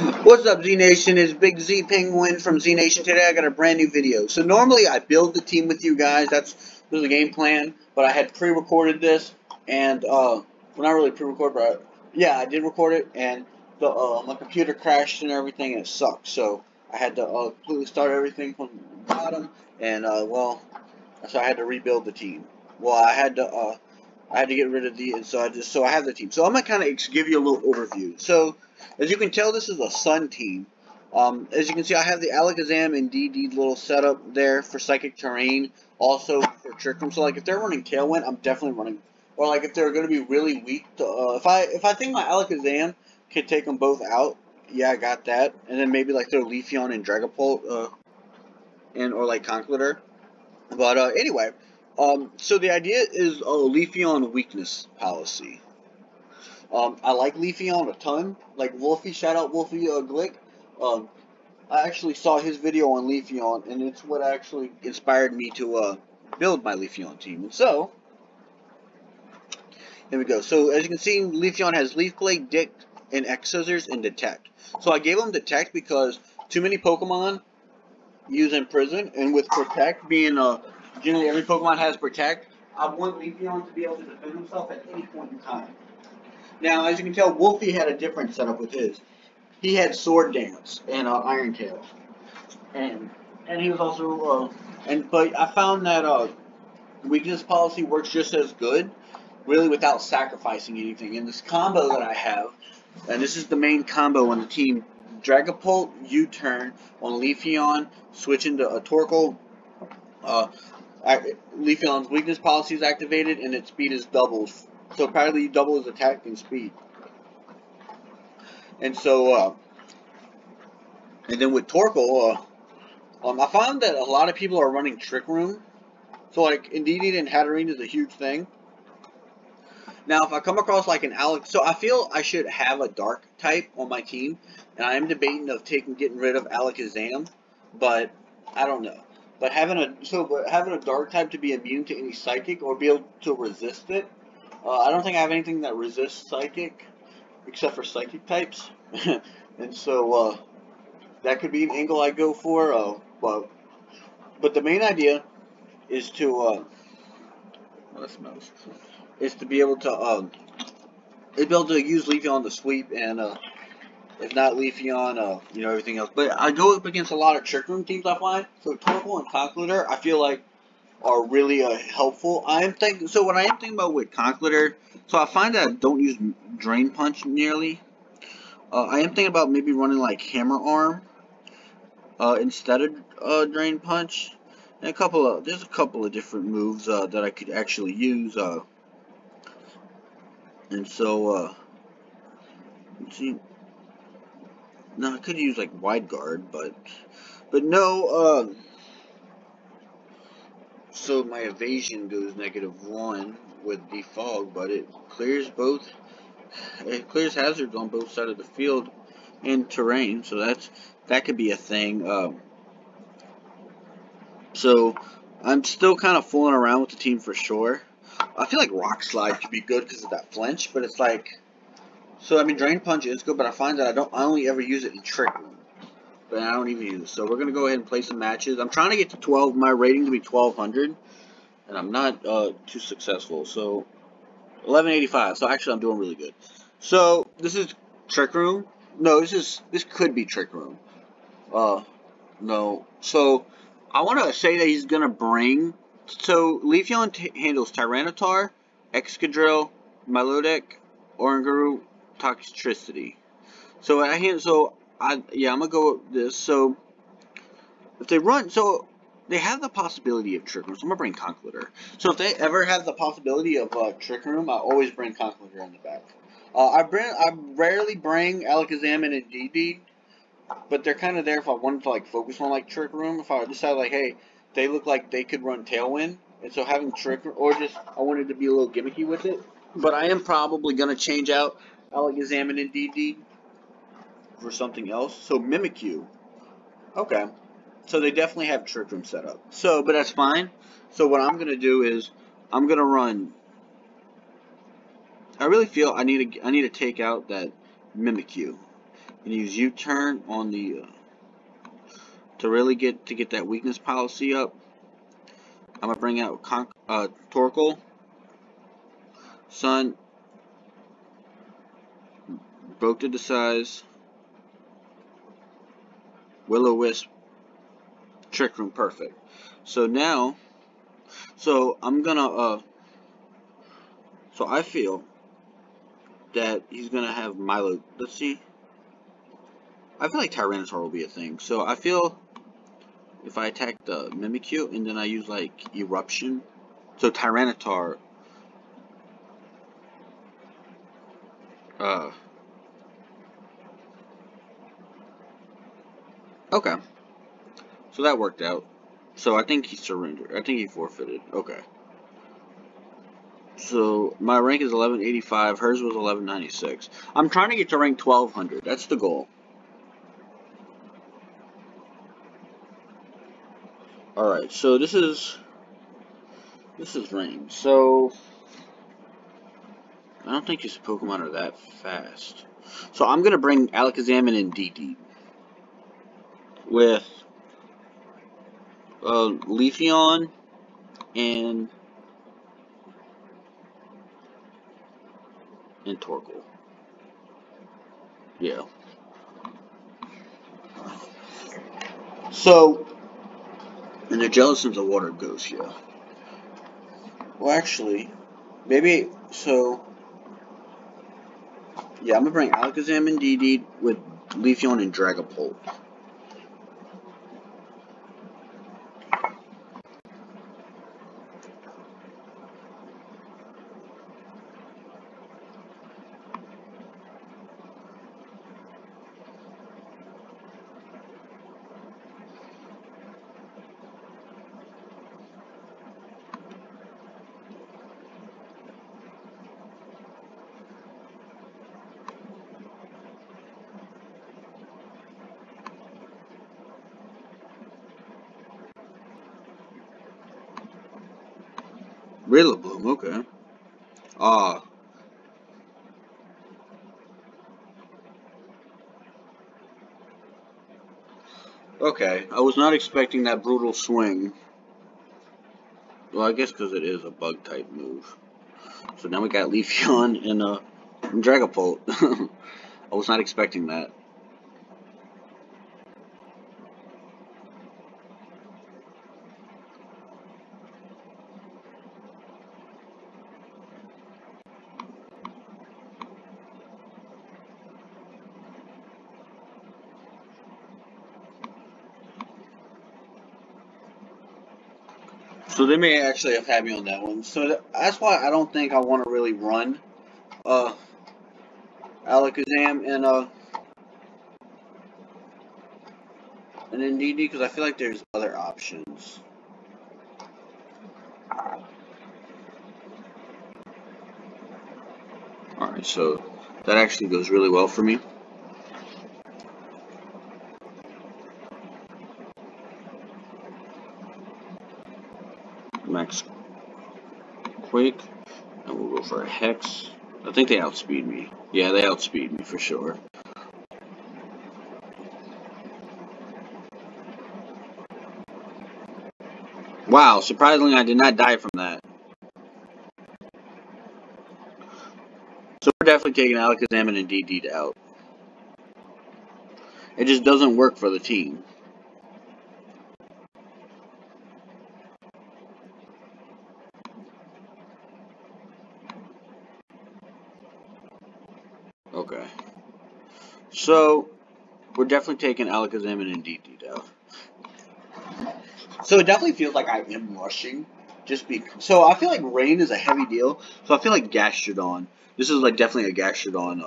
What's up, Z Nation? It's Big Z Penguin from Z Nation. Today I got a brand new video. So normally I build the team with you guys. That's the game plan. But I had pre-recorded this, and well, not really pre-recorded, but yeah, I did record it, and the my computer crashed and everything, and it sucked. So I had to completely start everything from the bottom, and well, so I had to rebuild the team. Well, I had to get rid of the, so I have the team. So I'm gonna kind of give you a little overview. So as you can tell, this is a Sun team. As you can see, I have the Alakazam and DD little setup there for Psychic Terrain, also for Trick Room. So like if they're running Tailwind, I'm definitely running. Or like if they're gonna be really weak, to, if I think my Alakazam can take them both out, yeah, I got that. And then maybe like throw Leafeon and Dragapult, or like Conkeldurr. But anyway. So the idea is Leafeon weakness policy. I like Leafeon a ton. Like Wolfie, shout out Wolfie Glick. I actually saw his video on Leafeon, and it's what actually inspired me to build my Leafeon team. And so, here we go. So as you can see, Leafeon has Leaf Blade, Dick, and X-Scissors, and Detect. So I gave him Detect because too many Pokemon use Imprison, and with Protect being generally every Pokemon has Protect, I want Leafeon to be able to defend himself at any point in time. Now, as you can tell, Wolfie had a different setup with his. He had Sword Dance and Iron Tail, and he was also but I found that weakness policy works just as good, really without sacrificing anything. In this combo that I have, and this is the main combo on the team: Dragapult, U-turn on Leafeon, switch into a Torkoal. Leafeon's weakness policy is activated, and its speed is doubled. So apparently, you double his attack and speed. And so, and then with Torkoal, I found that a lot of people are running Trick Room. So like, Indeedee and Hatterene is a huge thing. Now, if I come across like an Alex, so I feel I should have a Dark type on my team, and I am debating of getting rid of Alakazam, but I don't know. But having a Dark type to be immune to any Psychic or be able to resist it, I don't think I have anything that resists Psychic, except for Psychic types, and so that could be an angle I go for. But the main idea is to is to be able to use Leafeon to sweep, and if not Leafeon, you know, everything else. But I go up against a lot of Trick Room teams I find. So Torkoal and Conkeldurr, I feel like, are really helpful. So what I am thinking about with Conkeldurr, so I find that I don't use Drain Punch nearly. I am thinking about maybe running like Hammer Arm instead of Drain Punch. And there's a couple of different moves that I could actually use. And so, let's see. No, I could use like Wide Guard, but no. So my evasion goes -1 with defog, but it clears both. It clears hazards on both sides of the field and terrain, so that could be a thing. So I'm still kind of fooling around with the team for sure. I feel like Rock Slide could be good because of that flinch, but it's like, so I mean Drain Punch is good, but I find that I only ever use it in Trick Room. But I don't even use it. So we're gonna go ahead and play some matches. I'm trying to get to 12, my rating to be 1200, and I'm not too successful. So 1185. So actually I'm doing really good. So this is Trick Room. No, this could be Trick Room. No. So I want to say that he's gonna bring. So Leafeon handles Tyranitar, Excadrill, Milotic, Oranguru, Toxtricity. So I'm gonna go with this. So if they run, so they have the possibility of Trick Room. So I'm gonna bring Conkeldurr. So if they ever have the possibility of Trick Room, I always bring Conkeldurr in the back. I rarely bring Alakazam and Indeedee, but they're kind of there if I wanted to like focus on like Trick Room. If I decide like, hey, they look like they could run Tailwind, and so having Trick Room, or just I wanted to be a little gimmicky with it. But I am probably gonna change out Alakazam and Indeedee for something else. So Mimikyu. Okay. So they definitely have Trick Room set up. So, but that's fine. So what I'm gonna do is I'm gonna run. I really feel I need to take out that Mimikyu. And use U-turn on the to really get that weakness policy up. I'm gonna bring out Torkoal, Sun, broke to the size, Will-O-Wisp, Trick Room, perfect. So now, I'm gonna so I feel that he's gonna have Milo. Let's see. I feel like Tyranitar will be a thing. So I feel if I attack the Mimikyu and then I use like Eruption, so Tyranitar. Okay. So that worked out. So I think he surrendered. I think he forfeited. Okay. So my rank is 1185. Hers was 1196. I'm trying to get to rank 1200. That's the goal. Alright, so this is range. So I don't think these Pokemon are that fast. So I'm gonna bring Alakazam and DD with Leafeon and Torkoal. Yeah. So, and they're jealous since the water goes here. Well, actually, maybe, so, yeah, I'm gonna bring Alakazam and DD with Leafeon and Dragapult. Rillaboom, okay. Okay, I was not expecting that brutal swing. Well, I guess because it is a bug type move. So now we got Leafeon and Dragapult. I was not expecting that. So they may actually have had me on that one. So that's why I don't think I want to really run Alakazam and then DD because I feel like there's other options. Alright, so that actually goes really well for me. Max Quake, and we'll go for a Hex. I think they outspeed me. Yeah, they outspeed me for sure. Wow, surprisingly I did not die from that. So we're definitely taking Alakazam and DD out. It just doesn't work for the team. Okay. So, we're definitely taking Alakazam and DD out. So it definitely feels like I am rushing. So I feel like rain is a heavy deal. So I feel like Gastrodon. This is like definitely a Gastrodon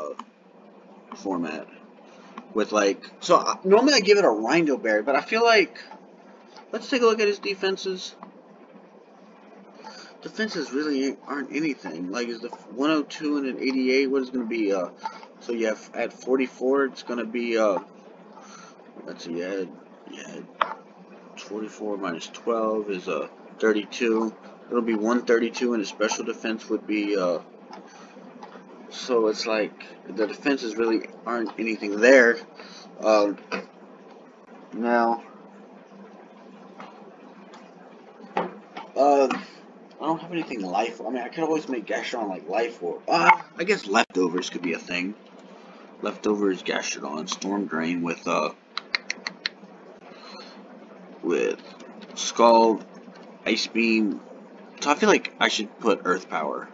format. With like, so normally I give it a Rindo Berry, but I feel like, let's take a look at his defenses. Defenses really aren't anything. Like, is the 102 and an 88, what is going to be, so you have, at 44, it's going to be, let's see, yeah, 44 minus 12 is, 32. It'll be 132, and his special defense would be, So it's like the defenses really aren't anything there. Now, I don't have anything life. I mean, I could always make Gastrodon like life, or I guess leftovers could be a thing. Leftovers Gastrodon, Storm Drain with Scald, Ice Beam. So I feel like I should put Earth Power.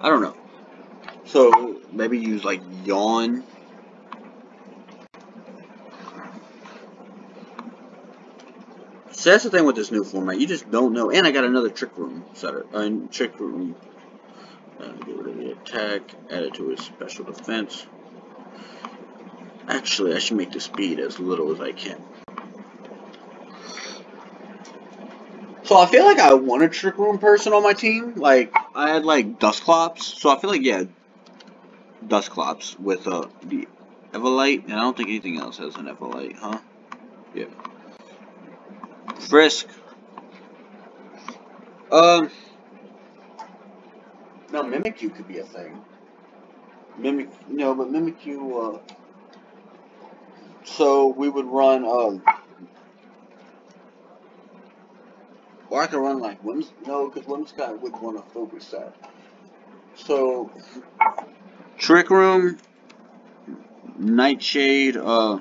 I don't know. So maybe use like Yawn. So that's the thing with this new format. You just don't know. And I got another Trick Room setter. Trick Room. Get rid of the attack. Add it to his special defense. Actually, I should make the speed as little as I can. So I feel like I want a Trick Room person on my team. Like, I had like Dusclops. So I feel like, yeah, Dusclops with the Evolite. And I don't think anything else has an Evolite, huh? Yeah. Frisk. No, Mimikyu could be a thing. Mimikyu, so we would run, or I could run like no, because Whimsicott would want to focus that. So, Trick Room, Nightshade, is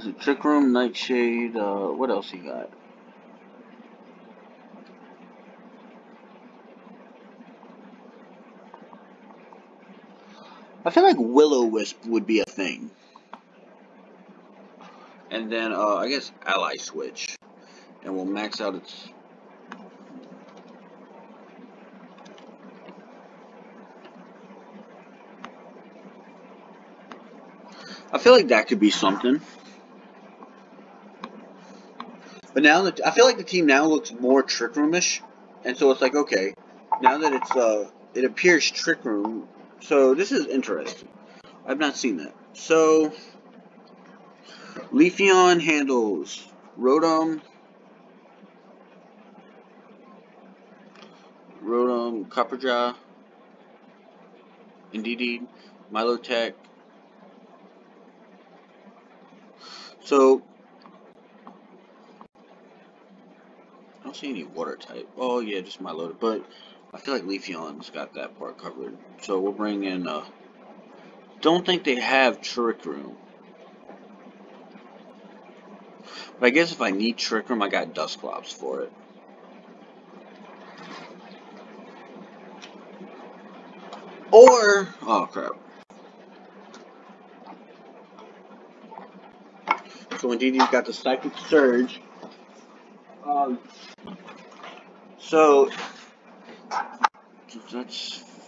it Trick Room, Nightshade, what else he got? I feel like Will-O-Wisp would be a thing. And then, I guess Ally Switch. And we'll max out its... I feel like that could be something. But now that I feel like the team now looks more Trick Room-ish. And so it's like, okay, now that it's, it appears Trick Room. So this is interesting. I've not seen that. So, Leafeon handles Rotom, Copperjaw, Indeedee, Milotech. So, I don't see any water type. Oh yeah, just Milotech. But I feel like Leafeon's got that part covered. So we'll bring in, don't think they have Trick Room. But I guess if I need Trick Room, I got Dusclops for it. Or, oh crap. So Indeedee's got the Psychic Surge.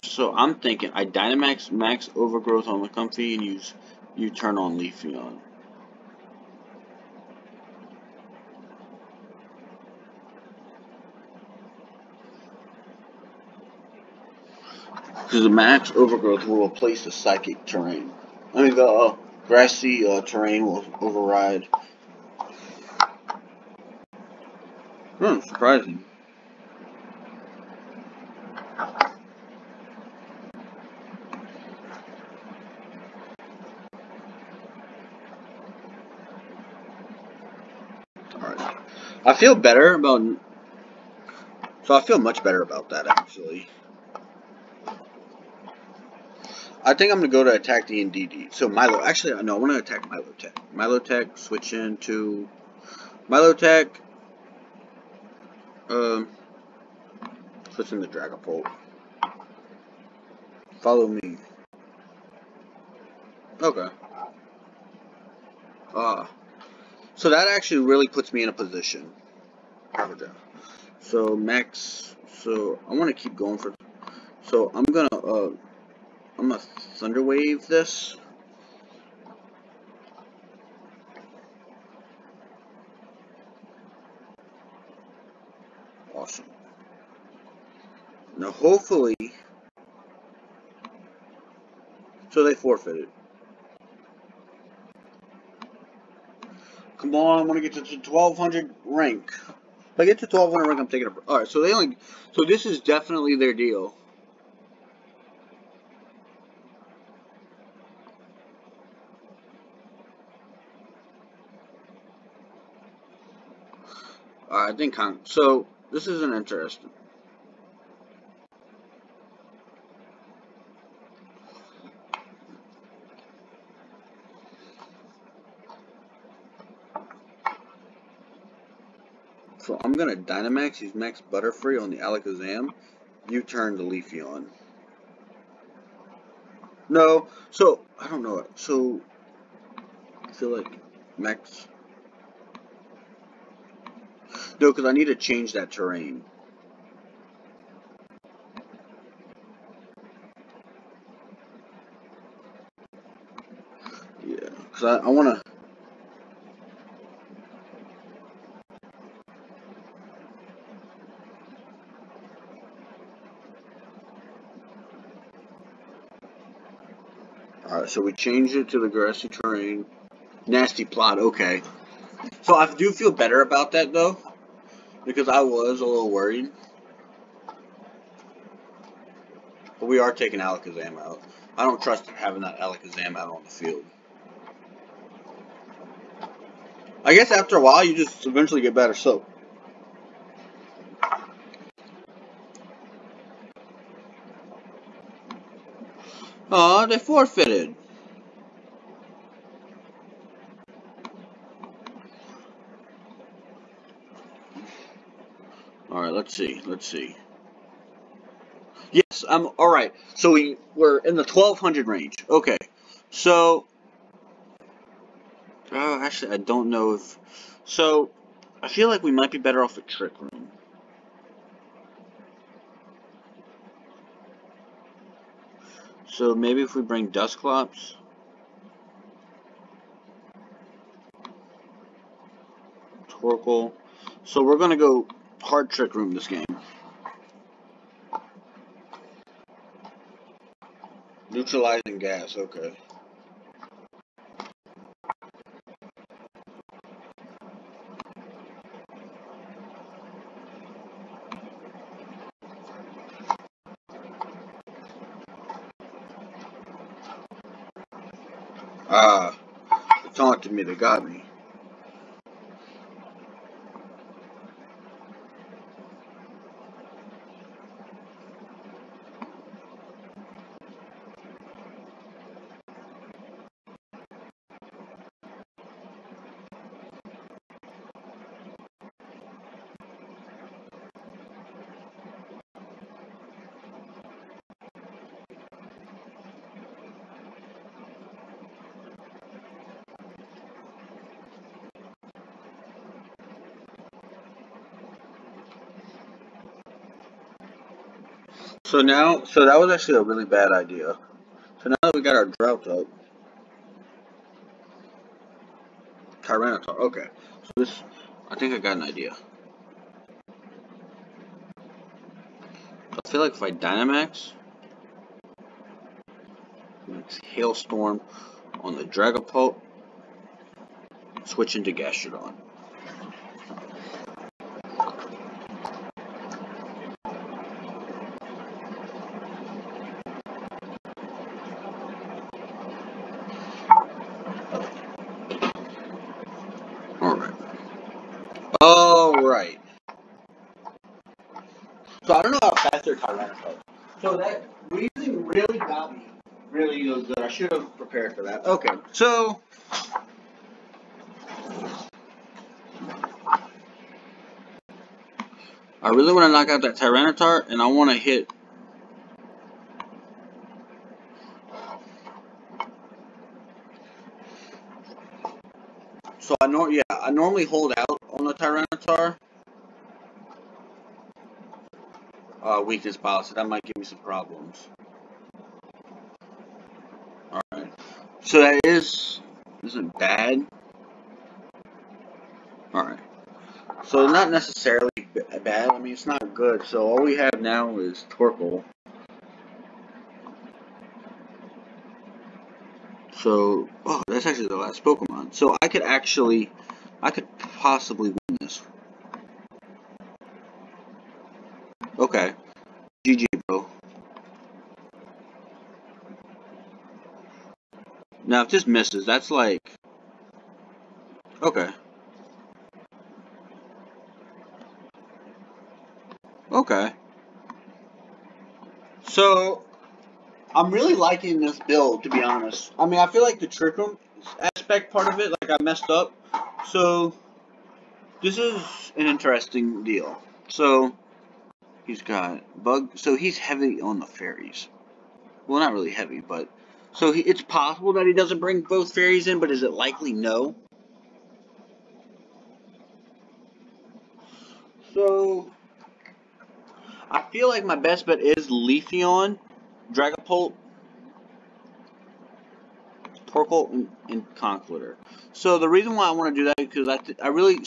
So I'm thinking I Dynamax max Overgrowth on the Comfy and you turn on Leafeon. Because the max Overgrowth will replace the Psychic terrain. I mean the grassy terrain will override. Surprising. Alright. I feel better about... So I feel much better about that, actually. I think I'm going to go to attack the Indeedee. So Milo... Actually, no, I want to attack Milotech. Milotech, switch into... Milotech... Switch into Dragapult. Follow me. Okay. So that actually really puts me in a position. So max. So I want to keep going for. So I'm gonna Thunder Wave this. Awesome. Now hopefully. So they forfeited. Come on, I want to get to 1200 rank. If I get to 1200 rank, I'm taking a... Alright, so they only... So this is definitely their deal. Alright, I think... So, this isn't interesting. So I'm gonna Dynamax, use Max Butterfree on the Alakazam. You turn the Leafeon. No, so I don't know. So I feel like Max. No, because I need to change that terrain. Yeah, because I want to. Alright, so we changed it to the grassy terrain. Nasty plot, okay. So I do feel better about that though, because I was a little worried. But we are taking Alakazam out. I don't trust having that Alakazam out on the field. I guess after a while you just eventually get better, so. Aw, they forfeited. Alright, let's see. Yes, I'm alright. So we're in the 1200 range. Okay. So actually I don't know if so I feel like we might be better off at Trick Room. So maybe if we bring Dusclops. Torkoal. So we're gonna go hard Trick Room this game. Neutralizing gas, okay. They taunted me, they got me. So that was actually a really bad idea. So now that we got our Drought up, Tyranitar, okay. So I think I got an idea. I feel like if I Dynamax, Hailstorm on the Dragapult, switch into Gastrodon. Alright. So I don't know how fast their Tyranitar. So that reasoning really got me really good. I should have prepared for that. Okay, so I really want to knock out that Tyranitar, and I want to hit. So I normally hold out on the Tyranitar. Weakness policy, that might give me some problems. Alright. So that isn't bad. Alright. So not necessarily bad. I mean, it's not good. So all we have now is Torkoal. So, oh, that's actually the last Pokemon. So I could possibly win this. Okay. GG, bro. Now, if this misses, that's like... Okay. Okay. So, I'm really liking this build, to be honest. I mean, I feel like the trick room aspect part of it, like I messed up. So, this is an interesting deal. So, he's got bug. So, he's heavy on the fairies. Well, not really heavy, but... So, it's possible that he doesn't bring both fairies in, but is it likely? No. So, I feel like my best bet is Leafeon, Dragapult, Torkoal, and Conkeldurr. So the reason why I want to do that is because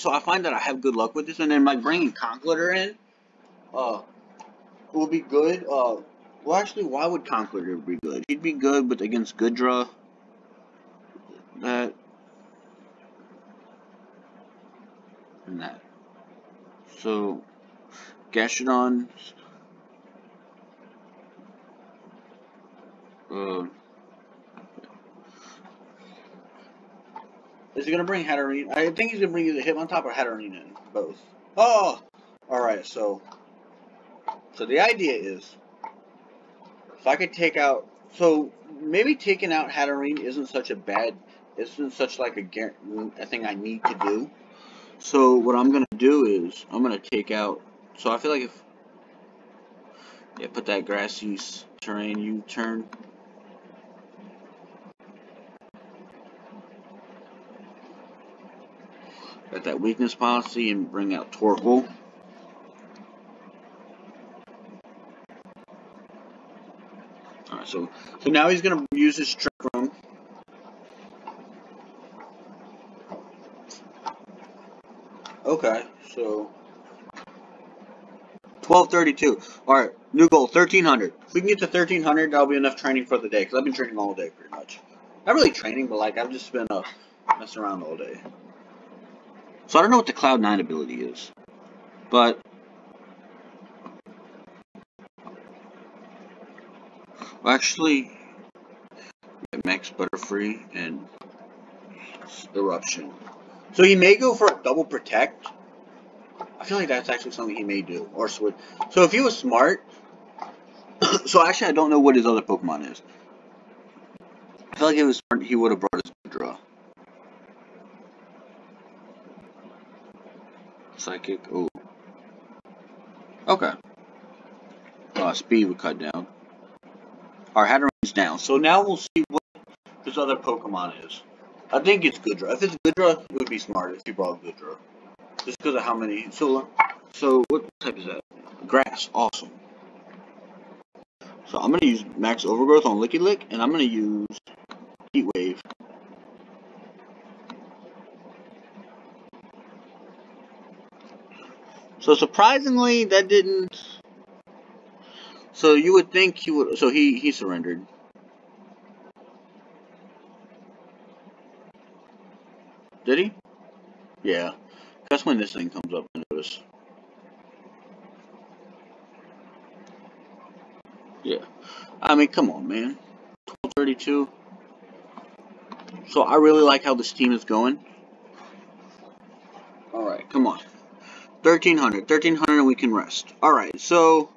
I find that I have good luck with this, and then by bringing Conkeldurr in, will be good. Well, actually, why would Conkeldurr be good? He'd be good, but against Goodra, that, and that. So, Gastrodon. Is he going to bring Hatterene? I think he's going to bring either Hitmontop or Hatterene in. Both. Oh! Alright, so the idea is, if I could take out... So, maybe taking out Hatterene isn't such a bad... Isn't such like a thing I need to do. So, what I'm going to do is, I'm going to take out... So, I feel like if... Yeah, put that grassy terrain U-turn. Got that weakness policy and bring out Torkoal. Alright, so now he's going to use his Trick Room. Okay, so 1232. Alright, new goal, 1300. If we can get to 1300, that'll be enough training for the day, because I've been training all day pretty much. Not really training, but like I've just been messing around all day. So I don't know what the Cloud 9 ability is, but well, actually, Max Butterfree and Eruption. So he may go for a double protect. I feel like that's actually something he may do, or switch. So if he was smart, so actually I don't know what his other Pokemon is. I feel like if he was smart, he would have brought his Draw. Psychic. Oh. Okay. Speed would cut down. Our Hatterene's down. So now we'll see what his other Pokemon is. I think it's Goodra. If it's Goodra, it would be smart if he brought Goodra. Just because of how many. So what type is that? Grass. Awesome. So I'm going to use Max Overgrowth on Licky Lick, and I'm going to use Heat Wave. So surprisingly, that didn't... So you would think he would... So he surrendered. Did he? Yeah. That's when this thing comes up, I notice. Yeah. I mean, come on, man. 1232. So I really like how this team is going. Alright, come on. 1300. 1300 and we can rest. Alright, so...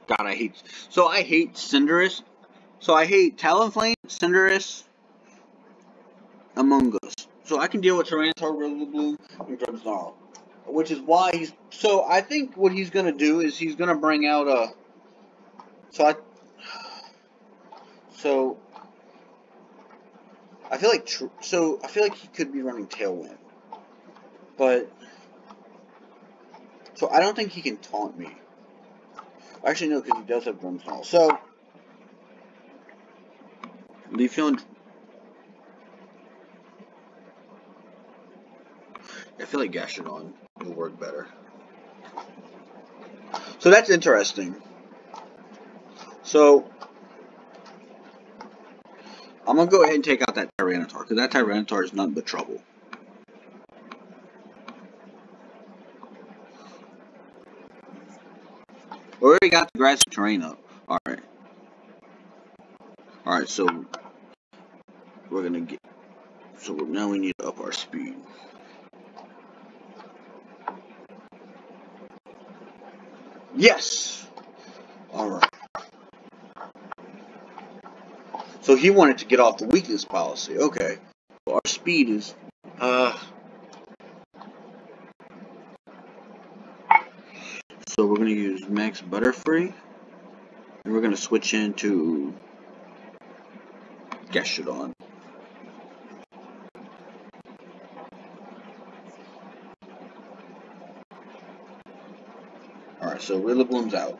God, I hate... So I hate Cinderace. So I hate Talonflame, Cinderace, Among Us. So I can deal with Tyranitar, Rillaboom, and Grimmsnarl. Which is why he's... So I think what he's going to do is he's going to bring out a... So I feel like... I feel like he could be running Tailwind. But... So I don't think he can taunt me. Actually, no, because he does have Grimmsnarl. So... Leafeon... I feel like Gastrodon will work better. So that's interesting. So... I'm going to go ahead and take out that Tyranitar, because that Tyranitar is nothing but trouble. We already got the grassy terrain up. Alright. Alright, so we're gonna get, so now we need to up our speed. Yes! Alright. So he wanted to get off the weakness policy. Okay. So our speed is, so we're gonna use max Butterfree. And we're gonna switch into Gastrodon. Alright, so Rillaboom's out.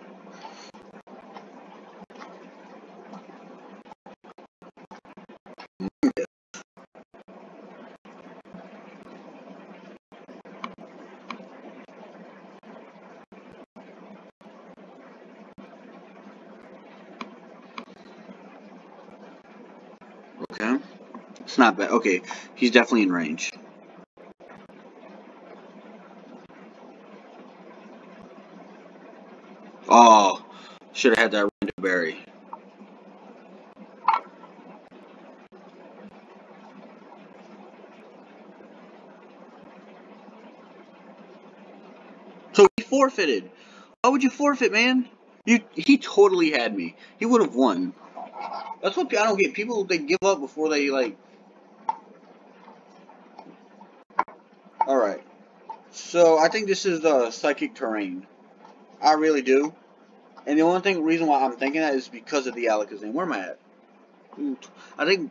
Okay. It's not bad. Okay, he's definitely in range. Oh, should have had that Rindo berry. So he forfeited. Why would you forfeit, man? He totally had me. He would have won. That's what I don't get. People, they give up before they, like... Alright. So, I think this is the psychic terrain. I really do. And the only reason why I'm thinking that is because of the Alakazam. Where am I at? I think...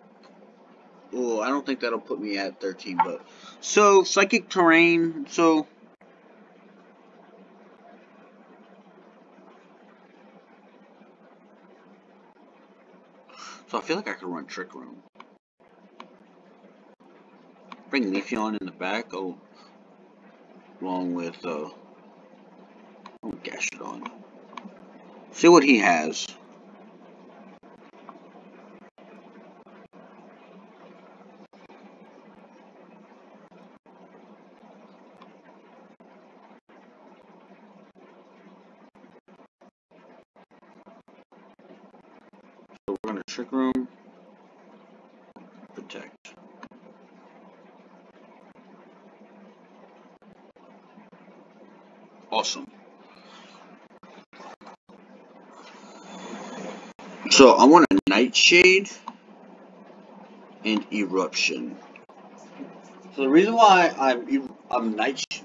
Oh, I don't think that'll put me at 13, but... So, psychic terrain, so... So I feel like I could run Trick Room. Bring Leafeon in the back, along with Gastrodon. See what he has. So we're gonna Trick Room, Protect. Awesome. So I want a Nightshade and Eruption. So the reason why I'm Nightshade.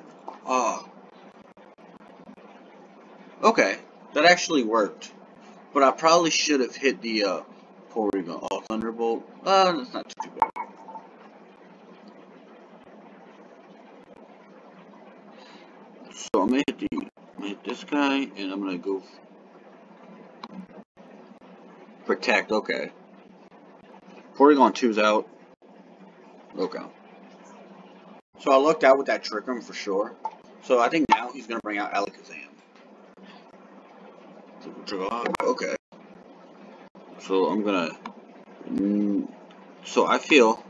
Okay, that actually worked. But I probably should have hit the Porygon. Oh, Thunderbolt. That's not too bad. So I'm gonna hit this guy, and I'm gonna go Protect. Okay. Porygon 2's out. Okay. So I lucked out with that Trick Room for sure. So I think now he's gonna bring out Alakazam. Okay. So I'm gonna. So I feel.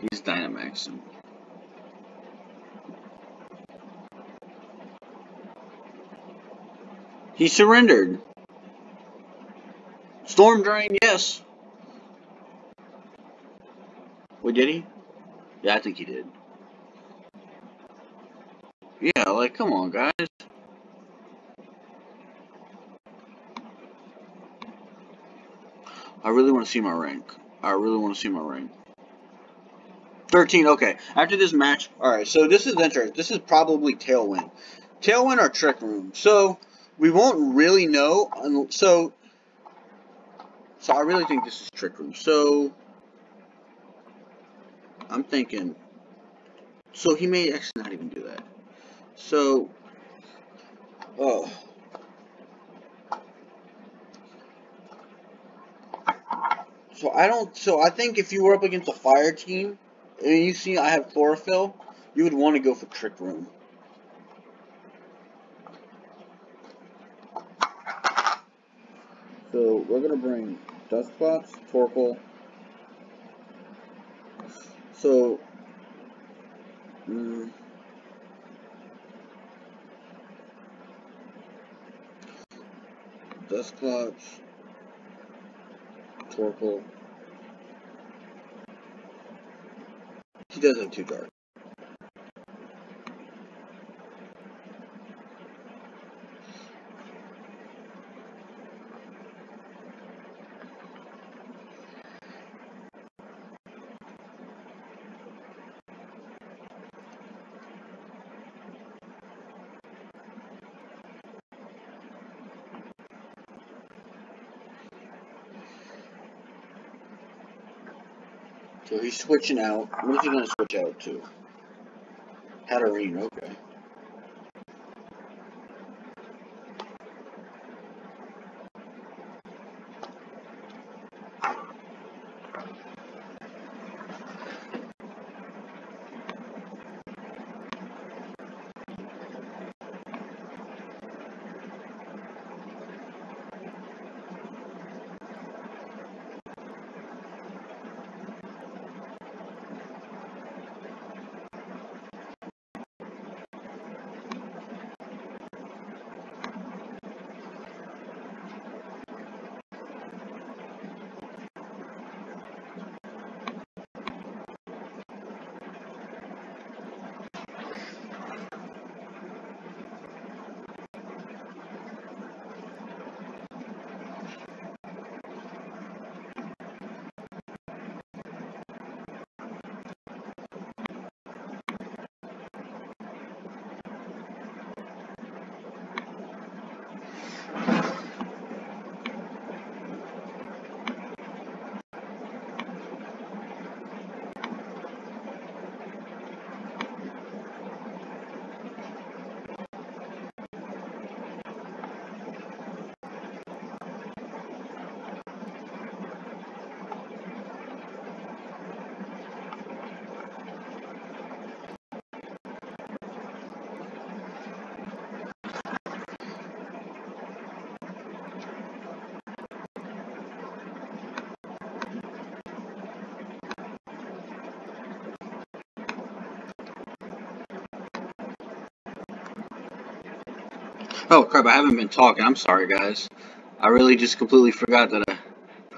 He's Dynamaxing. He surrendered. Storm Drain, yes. Wait, did he? Yeah, I think he did. Yeah, like, come on, guys. I really want to see my rank. 13, okay. After this match, alright, so this is interesting. This is probably Tailwind. Tailwind or Trick Room. So, we won't really know. So I really think this is Trick Room. So, I'm thinking. So, he may actually not even do that. So, So I think if you were up against a fire team, and you see I have Chlorophyll, you would want to go for Trick Room. So we're gonna bring Dusclops, Torkoal. So Dusclops, Torkoal. He does have 2 dark. So he's switching out. What is he going to switch out to? Hatterene, okay. Oh crap, I haven't been talking. I'm sorry, guys. I really just completely forgot that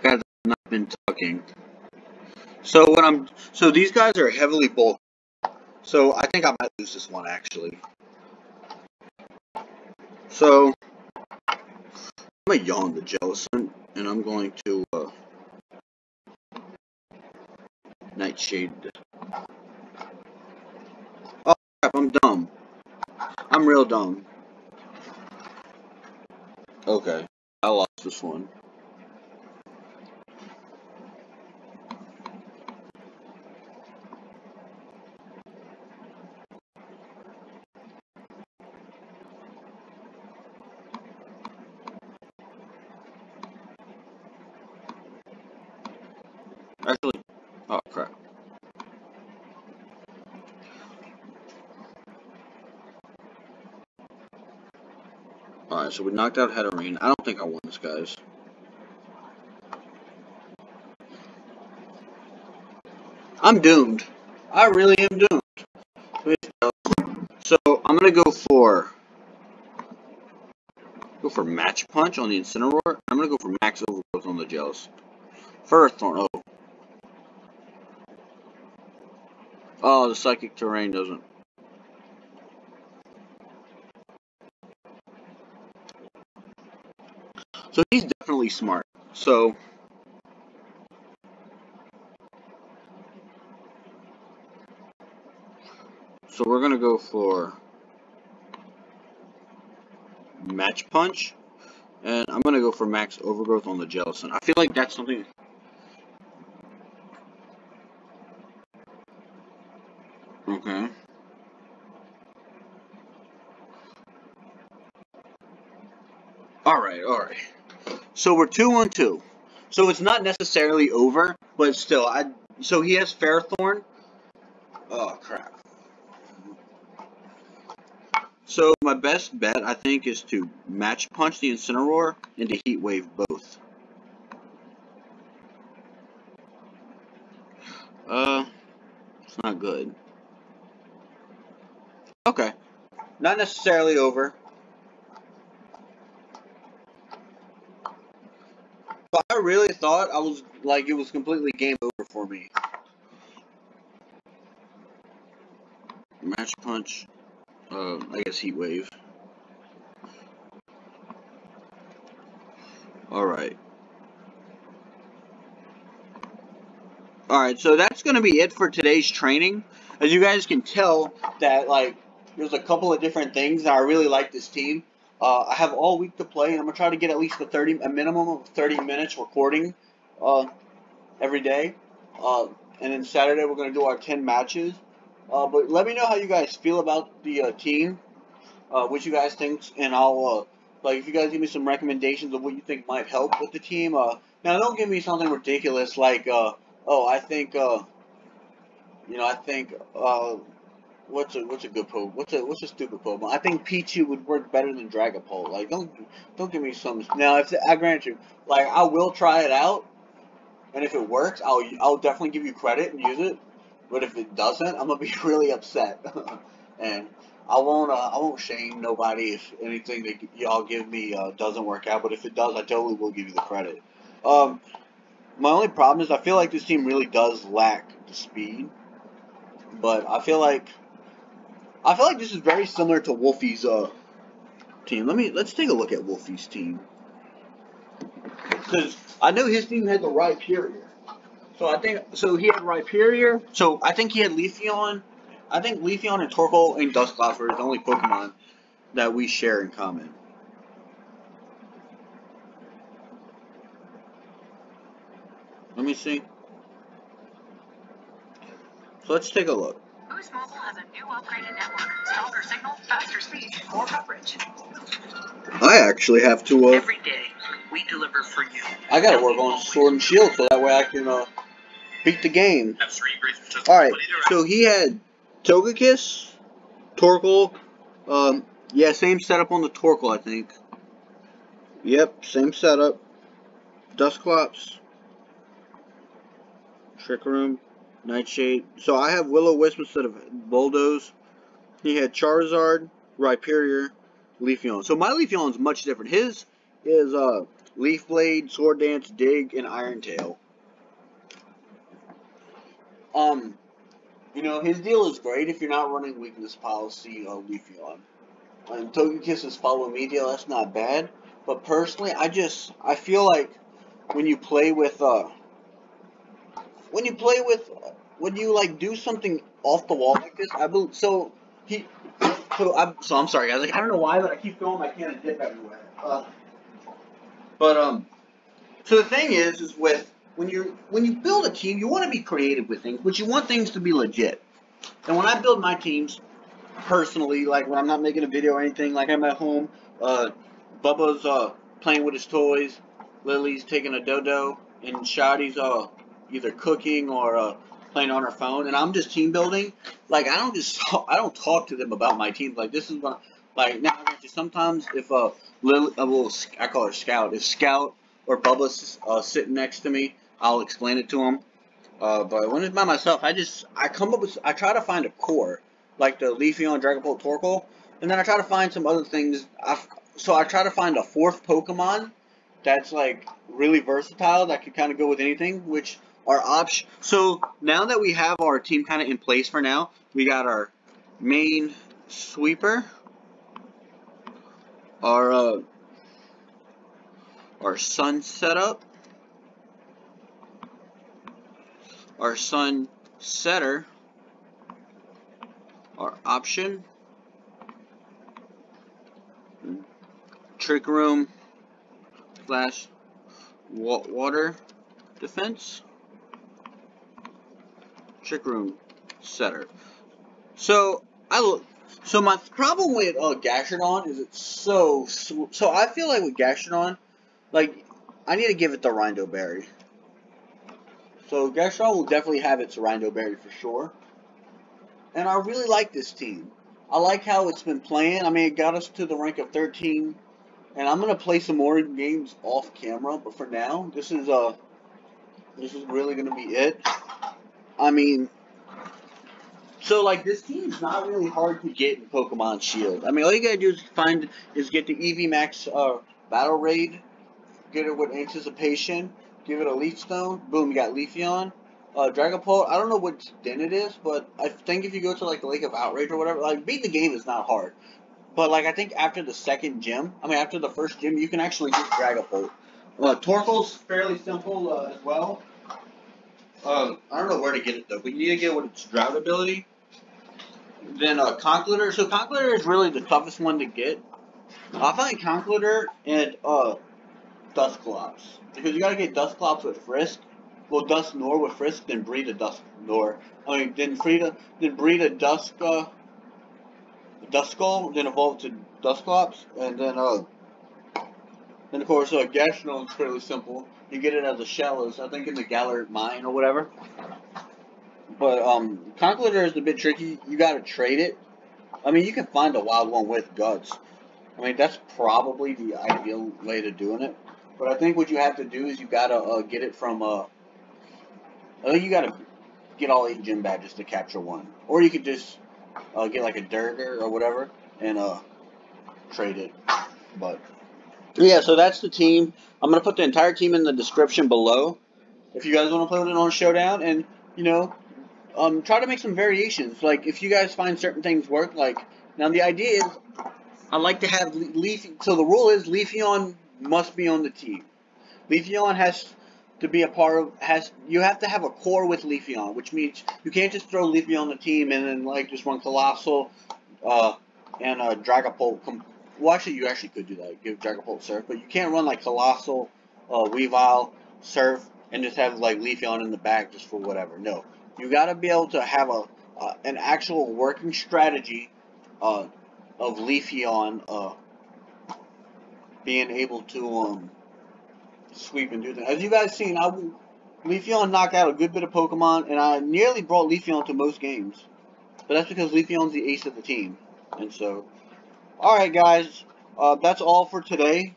I've not been talking. So these guys are heavily bulky. So I think I might lose this one actually. So I'm gonna yawn the Jellicent, and I'm going to Nightshade. Oh crap, I'm dumb. I'm real dumb. Okay, I lost this one. Actually, oh crap. Alright, so we knocked out Hatterene. I don't think I won this, guys. I'm doomed. I really am doomed. So I'm gonna go for Mach Punch on the Incineroar. I'm gonna go for Max Overgrowth on the Jellicent. First Thorn. Oh, the Psychic Terrain doesn't. So he's definitely smart. So we're gonna go for Mach Punch, and I'm gonna go for Max Overgrowth on the Jellicent. I feel like that's something. Okay. Alright. So we're 2-on-2. So it's not necessarily over, but still, so he has Ferrothorn. Oh crap. So my best bet, I think, is to Mach Punch the Incineroar and to Heat Wave both. It's not good. Okay. Not necessarily over. really thought I was like it was completely game over for me. Mach Punch, I guess Heat Wave. Alright. Alright, so that's going to be it for today's training. As you guys can tell that, like, there's a couple of different things that I really like this team. I have all week to play, and I'm going to try to get at least a minimum of 30 minutes recording every day. And then Saturday we're going to do our 10 matches. But let me know how you guys feel about the team, what you guys think, and I'll, like, if you guys give me some recommendations of what you think might help with the team. Now, don't give me something ridiculous like, oh, I think, you know, I think, what's a good Pokemon? What's a stupid Pokemon? I think Pichu would work better than Dragapult. Like, don't give me some. Now, if I grant you, like, I will try it out, and if it works, I'll definitely give you credit and use it. But if it doesn't, I'm gonna be really upset, and I won't shame nobody if anything that y'all give me doesn't work out. But if it does, I totally will give you the credit. My only problem is I feel like this team really does lack the speed, but I feel like this is very similar to Wolfie's team. Let's take a look at Wolfie's team, because I know his team had the Rhyperior. So he had Rhyperior. So I think he had Leafeon. I think Leafeon and Torkoal and Dusclops are the only Pokemon that we share in common. Let me see. So let's take a look. Boost Mobile has a new upgraded network. Stronger signal, faster speed, more coverage. I actually have to. Every day, we deliver for you. I gotta work on Sword and Shield so that way I can beat the game. Alright, so he had Togekiss, Torkoal, yeah, same setup on the Torkoal, I think. Yep, same setup. Dusclops, Trick Room, Nightshade. So I have Will-O-Wisp instead of Bulldoze. He had Charizard, Rhyperior, Leafeon. So my Leafeon is much different. His is Leaf Blade, Sword Dance, Dig, and Iron Tail. You know, his deal is great if you're not running weakness policy Leafeon. And Togekiss is follow me deal, that's not bad. But personally, I feel like when you play with when you like do something off the wall like this, so I'm sorry guys, like I don't know why, but I keep throwing my can of dip everywhere. So the thing is with when you build a team, you want to be creative with things, but you want things to be legit. And when I build my teams, personally, like when I'm not making a video or anything, like I'm at home, Bubba's playing with his toys, Lily's taking a dodo, and Shoddy's either cooking or playing on her phone, and I'm just team building. Like I don't talk to them about my team. Like this is what, like now sometimes if Lily, I call her Scout. If Scout or Bubba's sitting next to me, I'll explain it to them. But when it's by myself, I try to find a core, like the Leafeon, Dragapult, Torkoal, and then I try to find some other things. So I try to find a fourth Pokemon that's like really versatile that could kind of go with anything, which are options. So now that we have our team kind of in place for now, we got our main sweeper, our sun setup, our sun setter, our option, trick room slash water defense, trick room setter. So my problem with Gastrodon is it's so I feel like with Gastrodon, like I need to give it the Rindo Berry. So Gastrodon will definitely have its Rindo Berry for sure. And I really like this team. I like how it's been playing. I mean, it got us to the rank of 13. And I'm gonna play some more games off camera, but for now, this is really gonna be it. I mean, so like this team's not really hard to get in Pokemon Shield. I mean, all you gotta do is get the EV Max Battle Raid, get it with Anticipation, Give it a Leaf Stone. Boom, you got Leafeon. Dragapult, I don't know which den it is, but I think if you go to like the Lake of Outrage or whatever, like beating the game is not hard. But like I think after the second gym, after the first gym, you can actually get Dragapult. Torkoal's fairly simple as well. I don't know where to get it though, but you need to get it with its Drought ability. Then Conkeldurr. So Conkeldurr is really the toughest one to get. I find Conkeldurr and Dusclops, because you gotta get Dusclops with Frisk. Well, Dusknoir with Frisk, then breed a Dusknoir. Then breed a Duskull, then evolve to Dusclops, and then of course Gastrodon is fairly simple. You get it as a shell, I think in the Galar Mine or whatever. But Conkeldurr is a bit tricky. You gotta trade it. You can find a wild one with Guts. That's probably the ideal way to doing it. But I think what you have to do is you gotta get it from I think you gotta get all 8 gym badges to capture one, or you could just get like a Durger or whatever and trade it. But yeah, so that's the team. I'm gonna put the entire team in the description below if you guys want to play with it on Showdown, and try to make some variations. Like if you guys find certain things work, like now the idea is I like to have so the rule is Leafeon must be on the team. Leafeon has to be a part of, you have to have a core with Leafeon, which means you can't just throw Leafeon on the team and then like just run Colossal and Dragapult. Well, actually you actually could do that, give Dragapult Surf, but you can't run like Colossal, Weavile, Surf, and just have like Leafeon in the back just for whatever. No, you got to be able to have an actual working strategy of Leafeon being able to sweep and do things. As you guys seen, Leafeon knocked out a good bit of Pokemon, and I nearly brought Leafeon to most games. But that's because Leafeon's the ace of the team. And so, alright guys, that's all for today.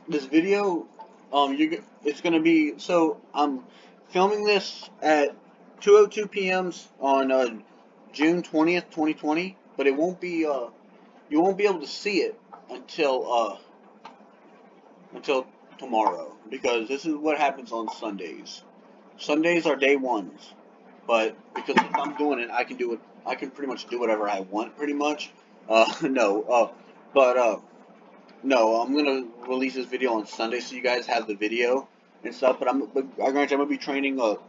This video, it's going to be, so I'm filming this at 2:02 p.m. on June 20th, 2020, but it won't be, you won't be able to see it until tomorrow, because this is what happens on Sundays. Sundays are day ones, but because if I'm doing it, I can do it. I can pretty much do whatever I want, pretty much. No, I'm gonna release this video on Sunday, so you guys have the video and stuff. But I'm gonna be training. I'm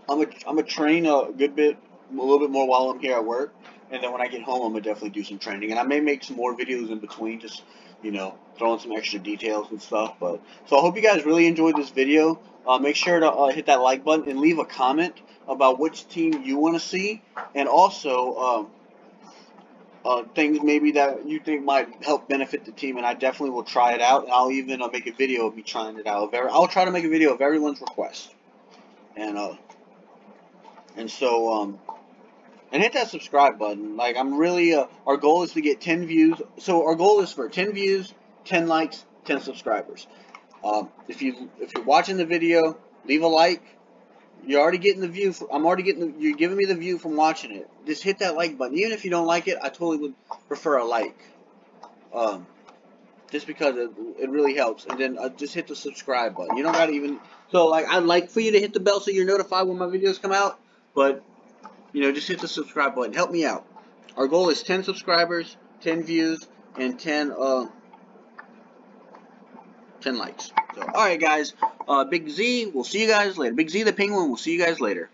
gonna train a good bit, a little bit more while I'm here at work, and then when I get home, I'm gonna definitely do some training, and I may make some more videos in between, just throwing some extra details and stuff. But so I hope you guys really enjoyed this video. Make sure to hit that like button and leave a comment about which team you want to see, and also things maybe that you think might help benefit the team, and I definitely will try it out. And I'll even make a video of me trying it out. I'll try to make a video of everyone's request, and hit that subscribe button. Like, I'm really, our goal is to get 10 views. So our goal is for 10 views, 10 likes, 10 subscribers. If you're watching the video, leave a like. You're already getting the view. You're giving me the view from watching it. Just hit that like button. Even if you don't like it, I totally would prefer a like. Just because it really helps. And then just hit the subscribe button. You don't gotta even. So like, I'd like for you to hit the bell so you're notified when my videos come out. But just hit the subscribe button. Help me out. Our goal is 10 subscribers, 10 views, and 10 likes. So, alright guys, Big Z, we'll see you guys later. Big Z the Penguin, we'll see you guys later.